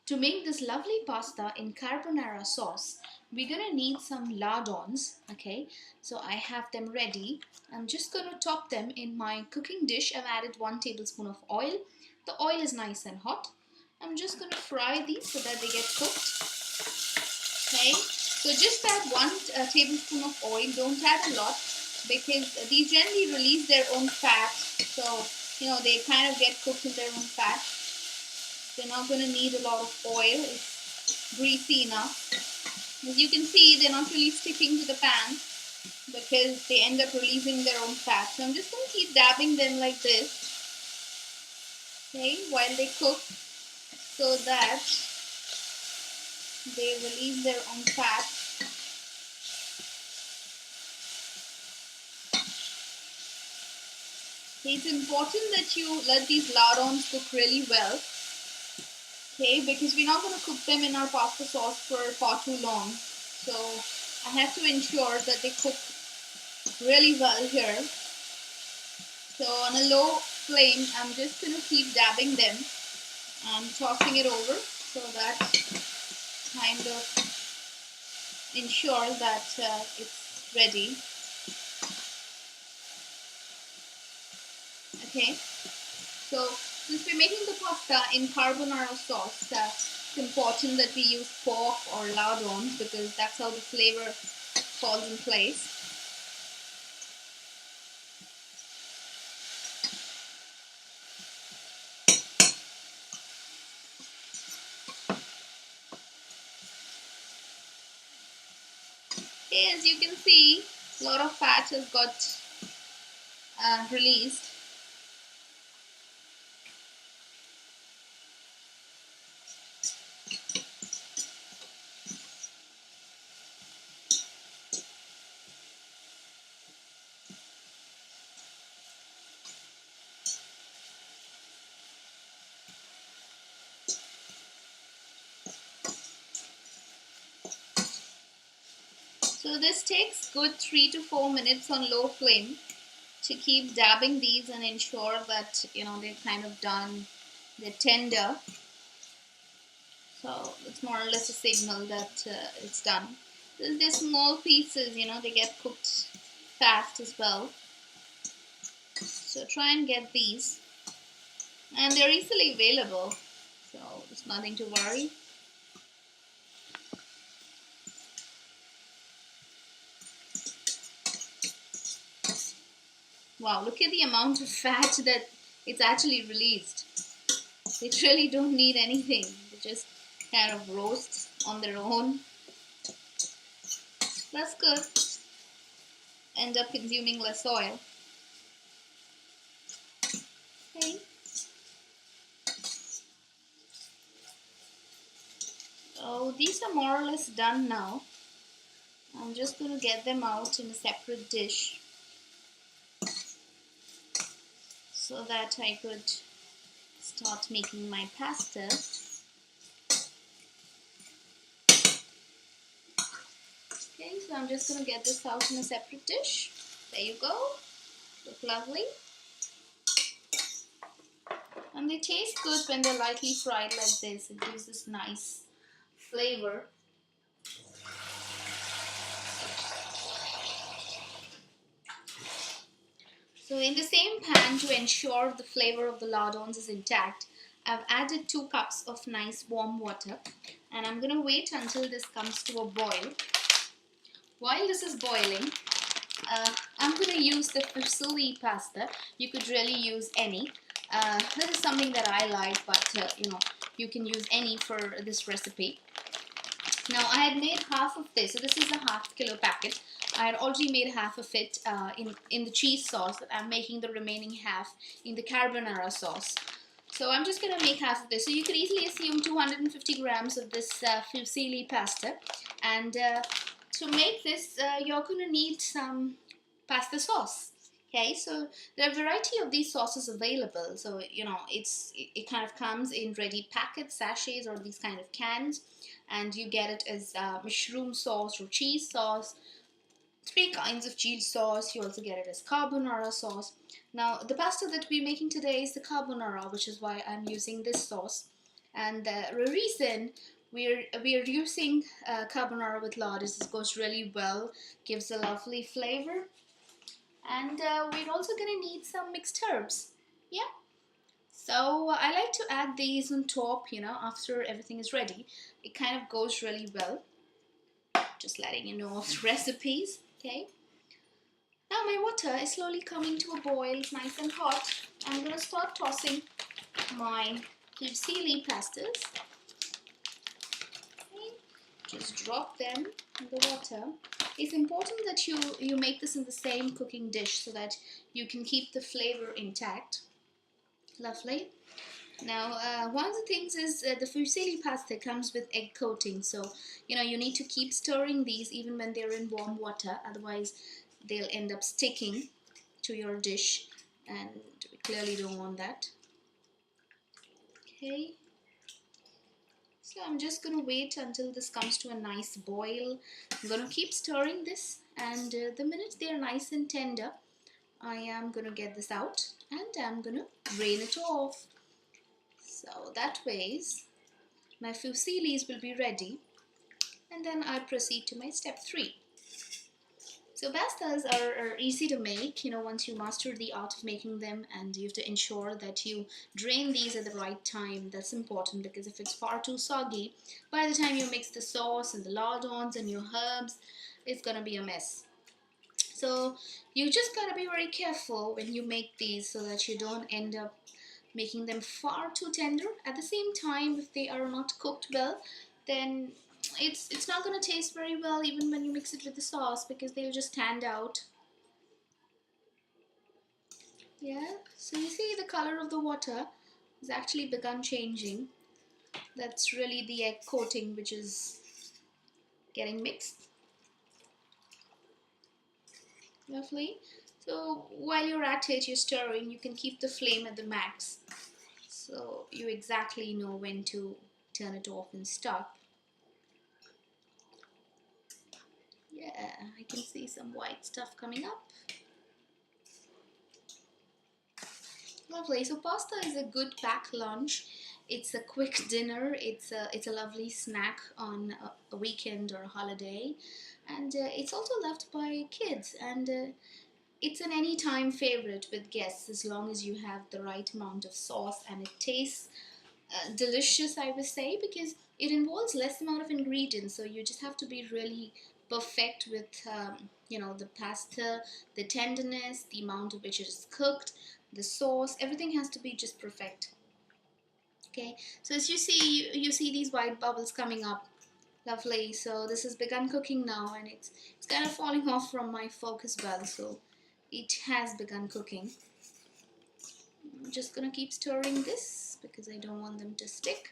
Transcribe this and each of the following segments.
To make this lovely pasta in carbonara sauce, we're gonna need some lardons, okay? So I have them ready. I'm just gonna top them in my cooking dish. I've added 1 tablespoon of oil. The oil is nice and hot. I'm just gonna fry these so that they get cooked, okay? So just add 1 tablespoon of oil. Don't add a lot because these generally release their own fat. So, they kind of get cooked in their own fat. They're not going to need a lot of oil. It's greasy enough. As you can see, they're not really sticking to the pan because they end up releasing their own fat. So I'm just going to keep dabbing them like this, okay, while they cook so that they release their own fat. Okay, it's important that you let these lardons cook really well, okay, because we're not going to cook them in our pasta sauce for far too long. So I have to ensure that they cook really well here. So on a low flame, I'm just going to keep dabbing them and tossing it over so that kind of ensure that it's ready. Okay, so since we're making the pasta in carbonara sauce, it's important that we use pork or lardons because that's how the flavor falls in place. Okay, as you can see, a lot of fat has got released. So this takes good 3 to 4 minutes on low flame to keep dabbing these and ensure that they're kind of done, they're tender. So it's more or less a signal that it's done. They're small pieces, they get cooked fast as well. So try and get these, and they're easily available, so there's nothing to worry. Wow, look at the amount of fat that it's actually released. They really don't need anything. They just kind of roast on their own. That's good. End up consuming less oil. Okay. So these are more or less done now. I'm just going to get them out in a separate dish so that I could start making my pasta. Okay, so I'm just going to get this out in a separate dish. There you go. Look lovely. And they taste good when they're lightly fried like this. It gives this nice flavor. So in the same pan, to ensure the flavor of the lardons is intact, I've added 2 cups of nice warm water, and I'm going to wait until this comes to a boil. While this is boiling, I'm going to use the Fusilli pasta. You could really use any. This is something that I like, but you can use any for this recipe. Now I had made half of this, so this is a half-kilo packet. I had already made half of it in the cheese sauce. I'm making the remaining half in the carbonara sauce. So I'm just going to make half of this. So you could easily assume 250 grams of this fusilli pasta. And to make this, you're going to need some pasta sauce. Okay, so there are a variety of these sauces available. So it kind of comes in ready packets, sachets, or these kind of cans, and you get it as mushroom sauce or cheese sauce. 3 kinds of cheese sauce. You also get it as carbonara sauce. Now the pasta that we're making today is the carbonara, which is why I'm using this sauce. And the reason we're using carbonara with lardons, this goes really well, gives a lovely flavor. And we're also gonna need some mixed herbs. Yeah. So I like to add these on top, after everything is ready. It kind of goes really well. Just letting you know of the recipes. Okay. Now my water is slowly coming to a boil. It's nice and hot. I'm gonna start tossing my fusilli pastas. Okay. Just drop them in the water. It's important that you make this in the same cooking dish so that you can keep the flavor intact. Lovely. Now, one of the things is the fusilli pasta comes with egg coating, so you need to keep stirring these even when they're in warm water, otherwise they'll end up sticking to your dish, and we clearly don't want that. Okay, so I'm just gonna wait until this comes to a nice boil. I'm gonna keep stirring this, and the minute they're nice and tender, I am gonna get this out and I'm gonna drain it off. So that ways my fusillis will be ready, and then I proceed to my step 3. So pastas are easy to make, once you master the art of making them, and you have to ensure that you drain these at the right time. That's important, because if it's far too soggy, by the time you mix the sauce and the lardons and your herbs, it's gonna be a mess. So you just gotta be very careful when you make these so that you don't end up making them far too tender. At the same time, if they are not cooked well, then it's not going to taste very well even when you mix it with the sauce, because they'll just stand out. Yeah, so you see the color of the water has actually begun changing. That's really the egg coating which is getting mixed. Lovely. So while you're at it, you're stirring, you can keep the flame at the max, so you exactly know when to turn it off and stop. Yeah, I can see some white stuff coming up. Lovely. So pasta is a good packed lunch. It's a quick dinner. It's a lovely snack on a weekend or a holiday, and it's also loved by kids. And it's an anytime favorite with guests, as long as you have the right amount of sauce and it tastes delicious, I would say, because it involves less amount of ingredients, so you just have to be really perfect with the pasta, the tenderness, the amount of which it is cooked, the sauce, everything has to be just perfect. Okay, so as you see these white bubbles coming up. Lovely. So this has begun cooking now, and it's kind of falling off from my fork as well, so it has begun cooking. I'm just gonna keep stirring this because I don't want them to stick.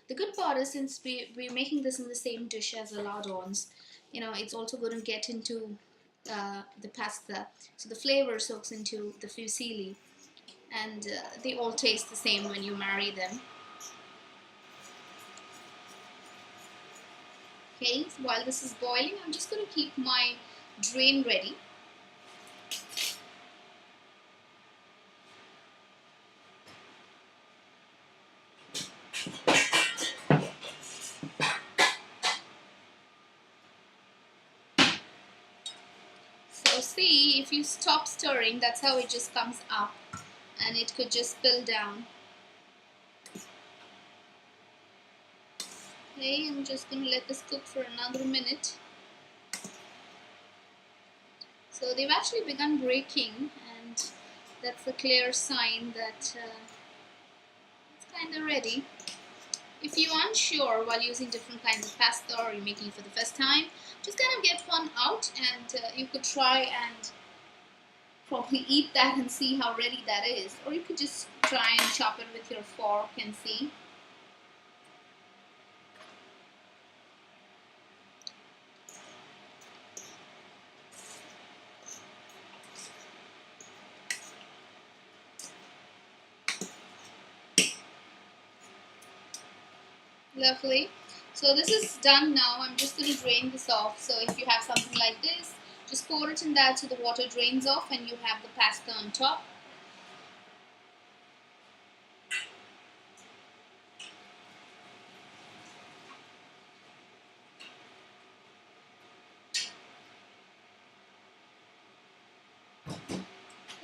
The good part is, since we're making this in the same dish as the lardons, it's also going to get into the pasta, so the flavor soaks into the fusilli, and they all taste the same when you marry them. Okay, so while this is boiling, I'm just going to keep my drain ready. So see, if you stop stirring, that's how it just comes up, and it could just spill down. Okay, I'm just going to let this cook for another minute. So they've actually begun breaking, and that's a clear sign that it's kind of ready. If you're unsure while using different kinds of pasta, or you're making it for the first time, just kind of get one out, and you could try and probably eat that and see how ready that is. Or you could just try and chop it with your fork and see. Lovely. So this is done now. I'm just going to drain this off. So if you have something like this, just pour it in that so the water drains off and you have the pasta on top.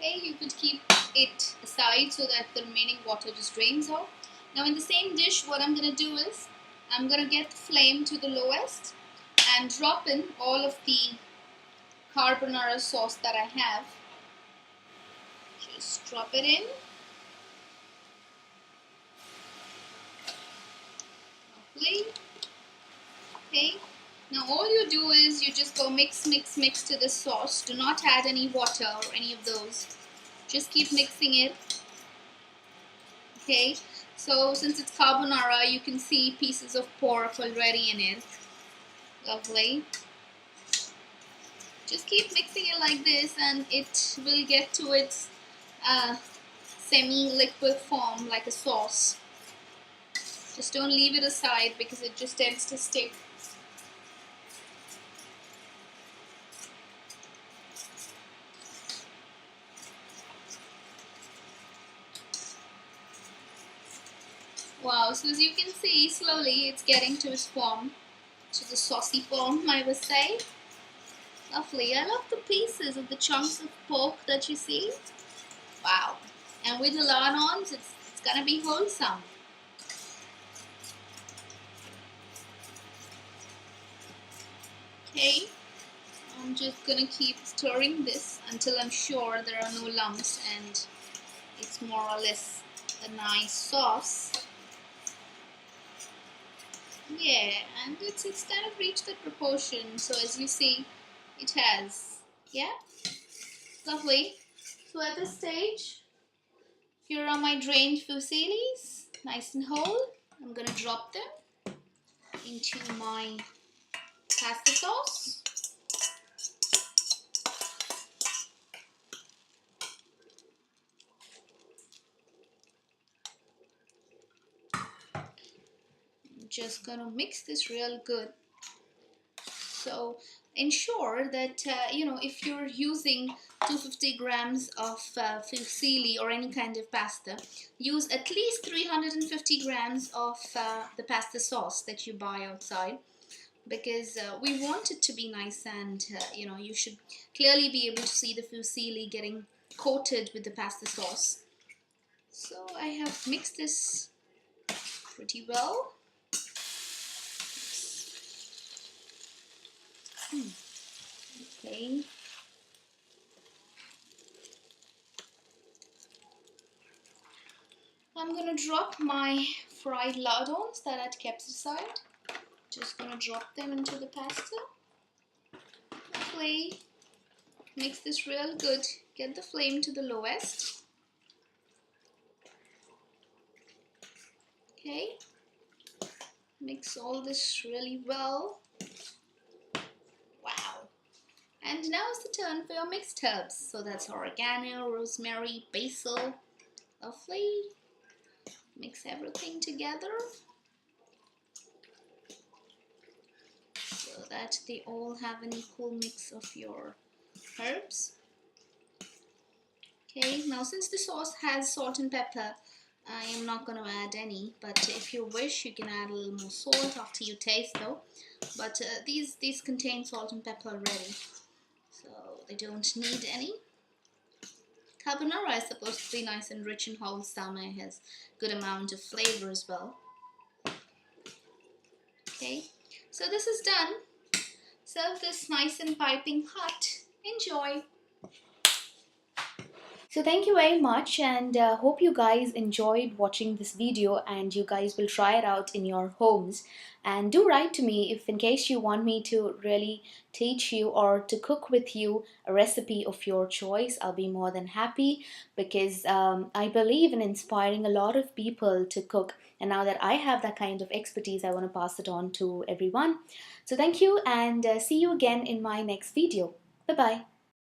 Okay, you could keep it aside so that the remaining water just drains off. Now in the same dish, what I'm going to do is I'm going to get the flame to the lowest and drop in all of the carbonara sauce that I have. Just drop it in. Lovely. Okay. Now all you do is you just go mix, mix, mix to the sauce. Do not add any water or any of those. Just keep mixing it. Okay. So since it's carbonara, you can see pieces of pork already in it. Lovely. Just keep mixing it like this and it will get to its semi-liquid form like a sauce. Just don't leave it aside because it just tends to stick. Wow, so as you can see, slowly it's getting to its form, to the saucy form, I would say. Lovely. I love the pieces of the chunks of pork that you see. Wow. And with the lardons, it's gonna be wholesome. Okay. I'm just gonna keep stirring this until I'm sure there are no lumps and it's more or less a nice sauce. Yeah, and it's kind of reached the proportion, so as you see, it has. Yeah, lovely. So at this stage, here are my drained fusillis, nice and whole. I'm gonna drop them into my pasta sauce. I'm just gonna mix this real good. So ensure that if you're using 250 grams of fusilli or any kind of pasta, use at least 350 grams of the pasta sauce that you buy outside, because we want it to be nice and you should clearly be able to see the fusilli getting coated with the pasta sauce. So I have mixed this pretty well. Okay. I'm gonna drop my fried lardons that I'd kept aside. Just gonna drop them into the pasta. Lovely. Mix this real good. Get the flame to the lowest. Okay. Mix all this really well. Wow. And now it's the turn for your mixed herbs. So that's oregano, rosemary, basil. Lovely. Mix everything together so that they all have an equal mix of your herbs. Okay, now since the sauce has salt and pepper, I am not going to add any, but if you wish you can add a little more salt after you taste though. But these contain salt and pepper already, so they don't need any. Carbonara is supposed to be nice and rich and wholesome and has good amount of flavor as well. Okay, so this is done. Serve this nice and piping hot. Enjoy! So thank you very much, and hope you guys enjoyed watching this video and you guys will try it out in your homes. And do write to me if in case you want me to really teach you or to cook with you a recipe of your choice. I'll be more than happy, because I believe in inspiring a lot of people to cook, and now that I have that kind of expertise, I want to pass it on to everyone. So thank you, and see you again in my next video. Bye bye.